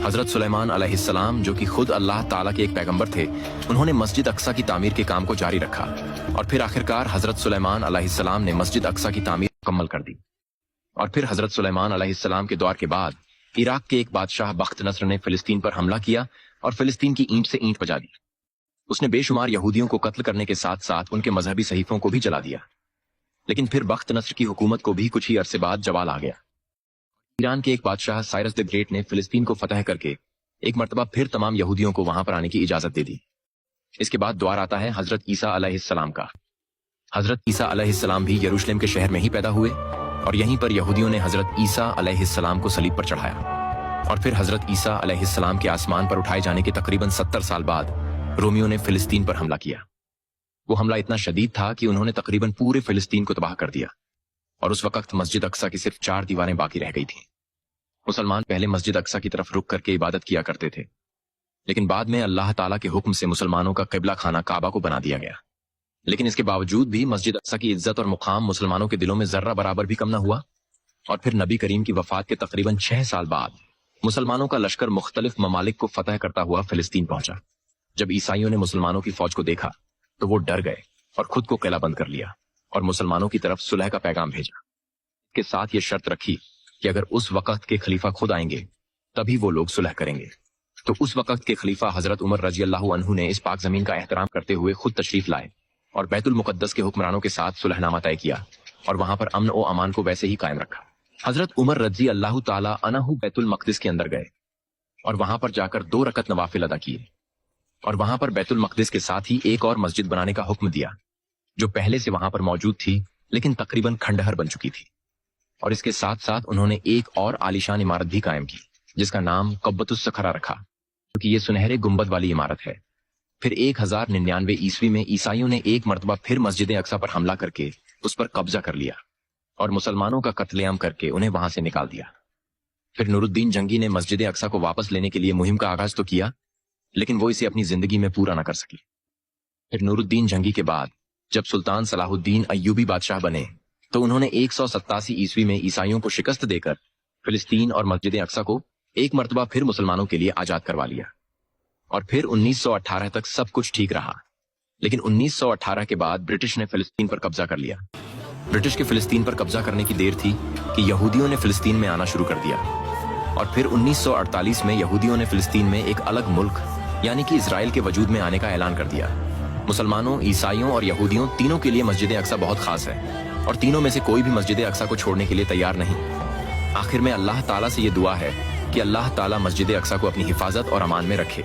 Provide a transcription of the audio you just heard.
حضرت سلیمان علیہ السلام جو کہ خود اللہ تعالیٰ کے ایک پیغمبر تھے، انہوں نے مسجد اقصیٰ کی تعمیر کے کام کو جاری رکھا اور پھر آخرکار حضرت سلیمان علیہ السلام نے مسجد اقصیٰ کی تعمیر مکمل کر دی۔ اور پھر حضرت سلیمان علیہ السلام کے دور کے بعد عراق کے ایک بادشاہ بخت نصر نے فلسطین پر حملہ کیا اور فلسطین کی اینٹ سے اینٹ بجا دی۔ اس نے بے شمار یہودیوں کو قتل کرنے کے ساتھ ساتھ ان کے مذہبی صحیفوں کو بھی جلا دیا۔ لیکن پھر بخت نصر کی حکومت کو بھی کچھ ہی عرصے بعد زوال آ گیا۔ ایران کے ایک بادشاہ سائرس دی گریٹ نے فلسطین کو فتح کر کے ایک مرتبہ پھر تمام یہودیوں کو وہاں پر آنے کی اجازت دے دی۔ اس کے بعد دور آتا ہے حضرت عیسیٰ علیہ السلام کا۔ حضرت عیسیٰ علیہ السلام بھی یروشلم کے شہر میں ہی پیدا ہوئے اور یہیں پر یہودیوں نے حضرت عیسیٰ علیہ السلام کو صلیب پر چڑھایا۔ اور پھر حضرت عیسیٰ علیہ السلام کے آسمان پر اٹھائے جانے کے تقریباً 70 سال بعد رومیوں نے فلسطین پر حملہ کیا۔ وہ حملہ اتنا شدید تھا کہ انہوں نے تقریباً پورے فلسطین کو تباہ کر دیا اور اس وقت مسجد اقصیٰ کی صرف 4 دیواریں باقی رہ گئی تھیں۔ مسلمان پہلے مسجد اقصیٰ کی طرف رک کر کے عبادت کیا کرتے تھے، لیکن بعد میں اللہ تعالیٰ کے حکم سے مسلمانوں کا قبلہ خانہ کعبہ کو بنا دیا گیا۔ لیکن اس کے باوجود بھی مسجد اقصیٰ کی عزت اور مقام مسلمانوں کے دلوں میں ذرہ برابر بھی کم نہ ہوا۔ اور پھر نبی کریم کی وفات کے تقریباً 6 سال بعد مسلمانوں کا لشکر مختلف ممالک کو فتح کرتا ہوا فلسطین پہنچا۔ جب عیسائیوں نے مسلمانوں کی فوج کو دیکھا تو وہ ڈر گئے اور خود کو قلعہ بند کر لیا اور مسلمانوں کی طرف صلح کا پیغام بھیجا۔ کے ساتھ یہ شرط رکھی کہ اگر اس وقت کے خلیفہ خود آئیں گے تبھی وہ لوگ صلح کریں گے۔ تو اس وقت کے خلیفہ حضرت عمر رضی اللہ عنہ نے اس پاک زمین کا احترام کرتے ہوئے خود تشریف لائے اور بیت المقدس کے حکمرانوں کے ساتھ صلح نامہ طے کیا اور وہاں پر امن و امان کو ویسے ہی قائم رکھا۔ حضرت عمر رضی اللہ تعالی عنہ بیت المقدس کے اندر گئے اور وہاں پر جا کر 2 رکعت نوافل ادا کیے اور وہاں پر بیت المقدس کے ساتھ ہی ایک اور مسجد بنانے کا حکم دیا جو پہلے سے وہاں پر موجود تھی لیکن تقریباً کھنڈہر بن چکی تھی۔ اور اس کے ساتھ ساتھ انہوں نے ایک اور عالیشان عمارت بھی قائم کی جس کا نام قبۃ الصخرہ رکھا، کیونکہ یہ سنہرے گنبد والی عمارت ہے۔ پھر 1099 عیسوی میں عیسائیوں نے ایک مرتبہ پھر مسجد اقصیٰ پر حملہ کر کے اس پر قبضہ کر لیا اور مسلمانوں کا قتل عام کر کے انہیں وہاں سے نکال دیا۔ پھر نور الدین جنگی نے مسجد اقصیٰ کو واپس لینے کے لیے مہم کا آغاز تو کیا، لیکن وہ اسے اپنی زندگی میں پورا نہ کر سکی۔ پھر نور الدین جنگی کے بعد جب سلطان صلاح الدین ایوبی بادشاہ بنے تو انہوں نے 187 عیسوی میں عیسائیوں کو شکست دے کر فلسطین اور مسجد اقصیٰ کو ایک مرتبہ پھر مسلمانوں کے لیے آزاد کروا لیا۔ اور پھر 1918 تک سب کچھ ٹھیک رہا، لیکن 1918 کے بعد برٹش نے فلسطین پر قبضہ کر لیا۔ برٹش کے فلسطین پر قبضہ کرنے کی دیر تھی کہ یہودیوں نے فلسطین میں آنا شروع کر دیا، اور پھر 1948 میں یہودیوں نے فلسطین میں ایک الگ ملک یعنی کہ اسرائیل کے وجود میں آنے کا اعلان کر دیا۔ مسلمانوں، عیسائیوں اور یہودیوں تینوں کے لیے مسجد اقصیٰ بہت خاص ہے اور تینوں میں سے کوئی بھی مسجد اقصیٰ کو چھوڑنے کے لیے تیار نہیں۔ آخر میں اللہ تعالیٰ سے یہ دعا ہے کہ اللہ تعالیٰ مسجد اقصیٰ کو اپنی حفاظت اور امان میں رکھے۔